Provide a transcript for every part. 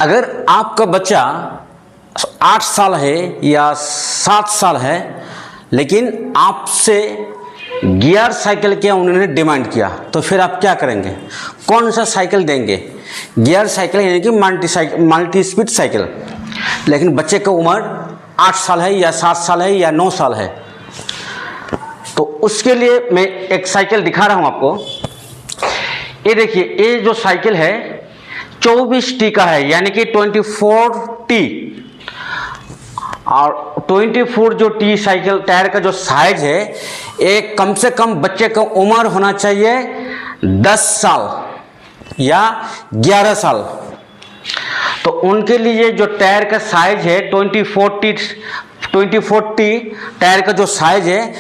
अगर आपका बच्चा 8 साल है या 7 साल है, लेकिन आपसे गियर साइकिल के उन्होंने डिमांड किया, तो फिर आप क्या करेंगे? कौन सा साइकिल देंगे? गियर साइकिल यानी कि मल्टी स्पीड साइकिल। लेकिन बच्चे का उम्र 8 साल है या 7 साल है या 9 साल है, तो उसके लिए मैं एक साइकिल दिखा रहा हूं आपको। ये देखिए, ये जो साइकिल है 24T का है, यानी कि 24T। और 24 जो T साइकिल टायर का जो साइज है, एक कम से कम बच्चे का उम्र होना चाहिए 10 साल या 11 साल। तो उनके लिए जो टायर का साइज है 24T टायर का जो साइज है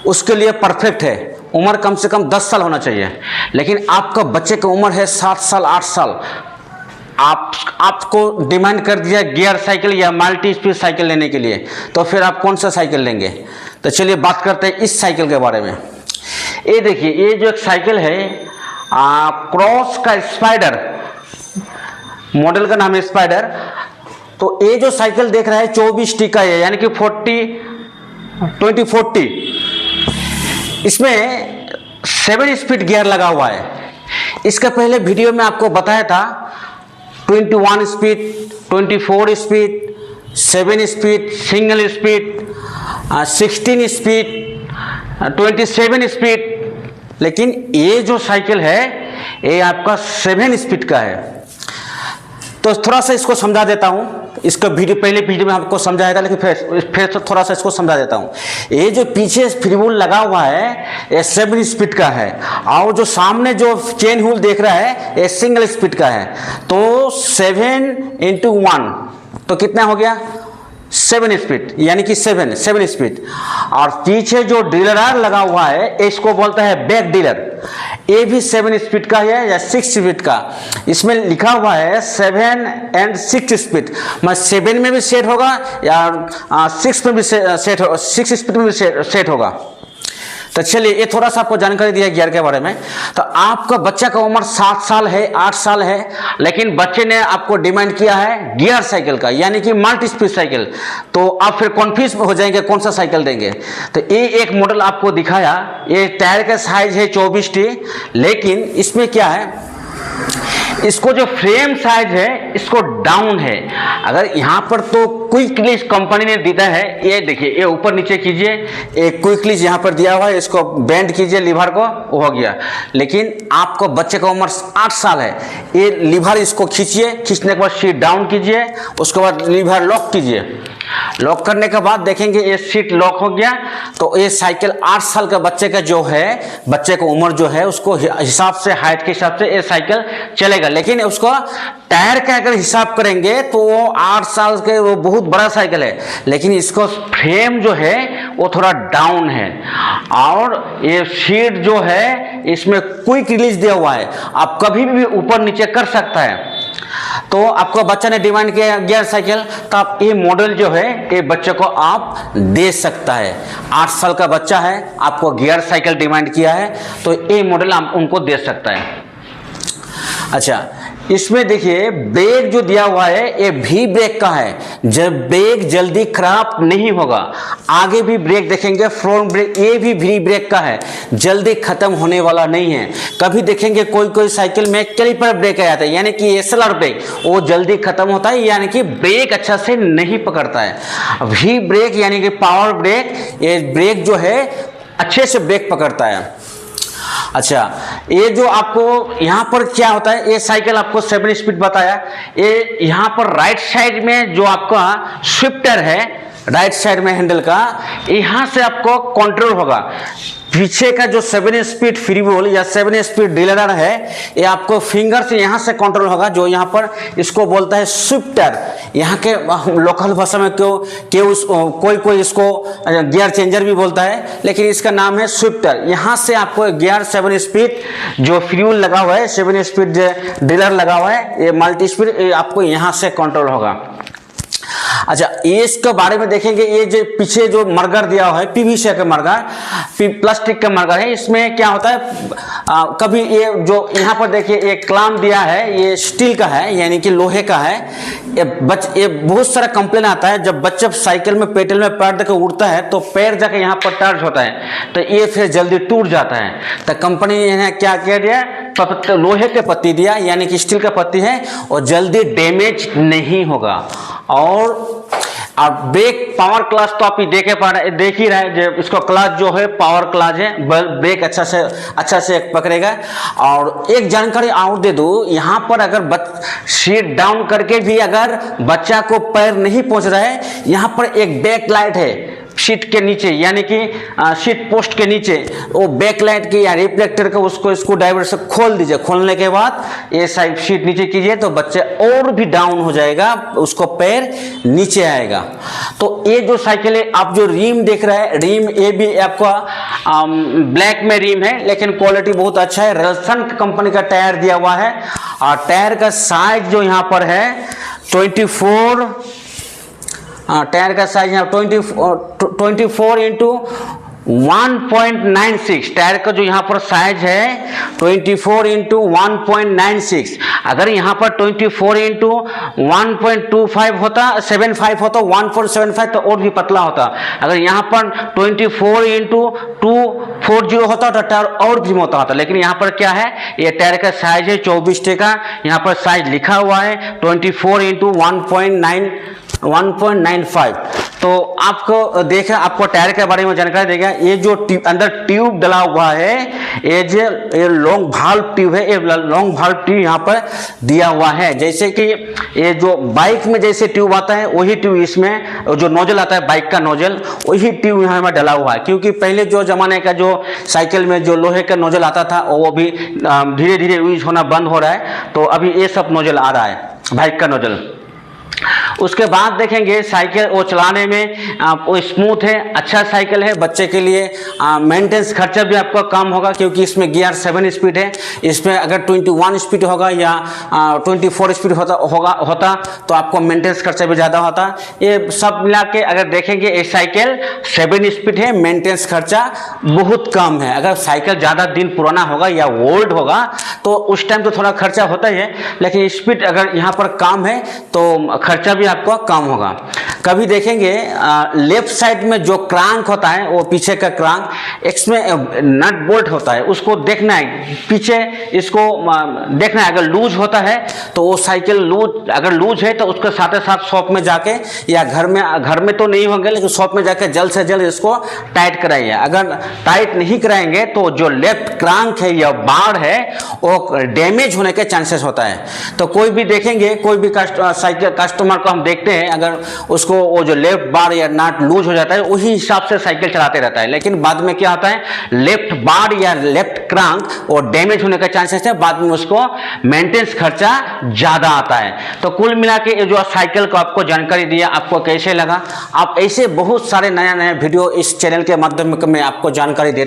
उसके लिए परफेक्ट है। उम्र कम से कम 10 साल होना चाहिए। लेकिन आपका बच्चे का उम्र है 7 साल 8 साल, आपको डिमांड कर दिया गियर साइकिल या मल्टी स्पीड साइकिल लेने के लिए, तो फिर आप कौन सा साइकिल लेंगे? तो चलिए बात करते हैं इस साइकिल के बारे में। ये देखिए, ये जो एक साइकिल है क्रॉस का स्पाइडर, मॉडल का नाम है स्पाइडर। तो ये जो साइकिल देख रहा है 24T का है, यानी कि 24T। इसमें 7 स्पीड गियर लगा हुआ है। इसका पहले वीडियो में आपको बताया था 21 speed, 24 speed, 7 speed, single speed, 16 speed, 27 speed. लेकिन ये जो साइकिल है ये आपका 7 स्पीड का है। तो थोड़ा सा इसको समझा देता हूँ। इसका पहले वीडियो में आपको समझाया था, लेकिन फिर तो थोड़ा सा इसको समझा देता हूँ। ये जो पीछे फ्री व्हील लगा हुआ है ये 7 स्पीड का है, और जो सामने जो चेन व्हील देख रहा है ये सिंगल स्पीड का है। तो 7 × 1 तो कितना हो गया? 7 स्पीड, यानी कि 7 स्पीड। और पीछे जो डीलर लगा हुआ है इसको बोलता है बैक डीलर। ये भी 7 स्पीड का है या 6 स्पीड का। इसमें लिखा हुआ है 7 और 6 स्पीड। मैं 7 में भी सेट होगा या 6 में भी सेट हो, 6 स्पीड में भी सेट होगा। तो चलिए, ये थोड़ा सा आपको जानकारी दिया गियर के बारे में। तो आपका बच्चा का उम्र 7 साल है 8 साल है, लेकिन बच्चे ने आपको डिमांड किया है गियर साइकिल का, यानी कि मल्टी स्पीड साइकिल। तो आप फिर कन्फ्यूज हो जाएंगे कौन सा साइकिल देंगे। तो ये एक मॉडल आपको दिखाया, ये टायर का साइज है 24T। लेकिन इसमें क्या है, इसको जो फ्रेम साइज है इसको डाउन है। अगर यहाँ पर तो क्विक रिलीज कंपनी ने दिया है, ये देखिए, ये ऊपर नीचे कीजिए, एक क्विक रिलीज यहाँ पर दिया हुआ है, इसको बेंड कीजिए लीवर को, वो हो गया। लेकिन आपको बच्चे का उम्र 8 साल है, ये लीवर इसको खींचिए, खींचने के बाद सीट डाउन कीजिए, उसके बाद लीवर लॉक कीजिए। लॉक करने के बाद देखेंगे ये सीट लॉक हो गया। तो ये साइकिल 8 साल का बच्चे का जो है, बच्चे का उम्र जो है उसको हिसाब से, हाइट के हिसाब से ये साइकिल चलेगा। लेकिन उसको टायर का अगर हिसाब करेंगे तो वो 8 साल के वो बहुत बड़ा साइकिल है, लेकिन इसको फ्रेम जो है वो थोड़ा डाउन है। और ये सीट जो है इसमें क्विक रिलीज दिया हुआ है, आप कभी भी ऊपर नीचे कर सकता है। तो आपको बच्चा ने डिमांड किया गियर साइकिल, तो आप ये मॉडल जो है ये बच्चे को आप दे सकता है। 8 साल का बच्चा है, आपको गियर साइकिल डिमांड किया है, तो ये मॉडल आप उनको दे सकता है। अच्छा, इसमें देखिए ब्रेक जो दिया हुआ है ये भी ब्रेक का है, जब ब्रेक जल्दी खराब नहीं होगा। आगे भी ब्रेक देखेंगे, फ्रंट ब्रेक, ये भी वी ब्रेक का है, जल्दी खत्म होने वाला नहीं है। कभी देखेंगे कोई साइकिल में कैलिपर ब्रेक आ जाता है, यानी कि एसएलआर ब्रेक, वो जल्दी खत्म होता है, यानी कि ब्रेक अच्छा से नहीं पकड़ता है। वी ब्रेक यानी कि पावर ब्रेक, ये ब्रेक जो है अच्छे से ब्रेक पकड़ता है। अच्छा, ये जो आपको यहाँ पर क्या होता है, ये साइकिल आपको 7 स्पीड बताया। ये यहाँ पर राइट साइड में जो आपका शिफ्टर है, राइट साइड में हैंडल का, यहाँ से आपको कंट्रोल होगा। पीछे का जो 7 स्पीड फ्री व्हील या 7 स्पीड डीलर है, ये आपको फिंगर से यहाँ से कंट्रोल होगा, जो यहाँ पर इसको बोलता है शिफ्टर। यहाँ के लोकल भाषा में कोई इसको गियर चेंजर भी बोलता है, लेकिन इसका नाम है शिफ्टर। यहाँ से आपको गियर 7 स्पीड जो फ्री व्हील लगा हुआ है, 7 स्पीड डीलर लगा हुआ है, ये मल्टी स्पीड, आपको यहाँ से कंट्रोल होगा। अच्छा, ये इसके बारे में देखेंगे, ये जो पीछे जो मर्गर दिया हुआ है पीवीसी का मर्गर, प्लास्टिक का मर्गर है, इसमें क्या होता है कभी ये जो यहाँ पर देखिए एक क्लाम दिया है, ये स्टील का है यानी कि लोहे का है। ये बहुत सारा कंप्लेन आता है जब बच्चा साइकिल में पेडल में पैर देकर उड़ता है तो पैर जाकर यहाँ पर टच होता है तो ये फिर जल्दी टूट जाता है। तो कंपनी ने क्या कह दिया, लोहे के पत्ती दिया यानी कि स्टील का पत्ती है और जल्दी डैमेज नहीं होगा। और ब्रेक पावर क्लच तो आप देख ही रहे जो इसको क्लच जो है पावर क्लच है, ब्रेक अच्छा से पकड़ेगा। और एक जानकारी और दे दूं, यहाँ पर अगर सीट डाउन करके भी अगर बच्चा को पैर नहीं पहुंच रहा है, यहाँ पर एक बैक लाइट है सीट के नीचे यानी कि सीट पोस्ट के नीचे, वो बैक लाइट की या रिफ्लेक्टर का उसको स्क्रू ड्राइवर से खोल दीजिए। खोलने के बाद ये साइड सीट नीचे कीजिए तो बच्चे और भी डाउन हो जाएगा, उसको पैर नीचे आएगा। तो ये जो साइकिल है, आप जो रिम देख रहे हैं, रिम ये भी आपका ब्लैक में रिम है लेकिन क्वालिटी बहुत अच्छा है। रेल्सन कंपनी का टायर दिया हुआ है और टायर का साइज जो यहाँ पर है 24, टायर का साइज यहाँ 24 इंटू 1.96, टायर का जो यहाँ पर साइज है 24 इंटू 1.96। अगर यहाँ पर 24 इंटू 1.25 होता 75 होता 1.75 तो और भी पतला होता। अगर यहाँ पर 24 इंटू 240 होता तो टायर और भी मोटा होता। लेकिन यहाँ पर क्या है, ये टायर का साइज है 24 का, यहाँ पर साइज लिखा हुआ है 24 इंटू 1.95। तो आपको देखा, आपको टायर के बारे में जानकारी देगा। ये जो अंदर ट्यूब डला हुआ है, ये लॉन्ग भाल्व ट्यूब है, ये लॉन्ग भाल्व ट्यूब यहाँ पर दिया हुआ है। जैसे कि ये जो बाइक में जैसे ट्यूब आता है वही ट्यूब इसमें, जो नोजल आता है बाइक का नोजल, वही ट्यूब यहाँ में डला हुआ है। क्योंकि पहले जो जमाने का जो साइकिल में जो लोहे का नोजल आता था वो भी धीरे धीरे यूज होना बंद हो रहा है, तो अभी ये सब नोजल आ रहा है, बाइक का नोजल। उसके बाद देखेंगे साइकिल वो चलाने में वो स्मूथ है, अच्छा साइकिल है बच्चे के लिए। मेंटेनेंस खर्चा भी आपका कम होगा क्योंकि इसमें गियर 7 स्पीड है। इसमें अगर 21 स्पीड होगा या 24 स्पीड होता तो आपको मेंटेनेंस खर्चा भी ज़्यादा होता। ये सब मिला के अगर देखेंगे ये साइकिल 7 स्पीड है, मेंटेनेंस खर्चा बहुत कम है। अगर साइकिल ज़्यादा दिन पुराना होगा या ओल्ड होगा तो उस टाइम तो थोड़ा खर्चा होता ही है, लेकिन स्पीड अगर यहाँ पर कम है तो खर्चा भी आपको कम होगा। कभी देखेंगे लेफ्ट साइड में जो क्रांक होता है, वो पीछे का क्रांक, इसमें नट बोल्ट होता है, उसको देखना है पीछे, इसको देखना है। अगर लूज होता है तो वो साइकिल लूज, अगर लूज है तो उसके साथ साथ शॉप में जाके या घर में तो नहीं होंगे लेकिन शॉप में जाके जल्द से जल्द इसको टाइट कराइए। अगर टाइट नहीं कराएंगे तो जो लेफ्ट क्रांक है या बार है वो डैमेज होने के चांसेस होता है। तो कोई भी देखेंगे, कोई भी साइकिल कस्टमर को हम देखते हैं, अगर उसको वो जो लेफ्ट बार या नट लूज हो जाता है उसी हिसाब से साइकिल चलाते रहता है, लेकिन बाद में क्या होता है, लेफ्ट बार या लेफ्ट क्रांक वो डैमेज होने का चांसेस है, बाद में उसको मेंटेनेंस खर्चा ज्यादा आता है। तो कुल मिला के ये जो साइकिल को आपको जानकारी दिया, आपको कैसे लगा? आप ऐसे बहुत सारे नया वीडियो इस चैनल के माध्यम में आपको जानकारी देते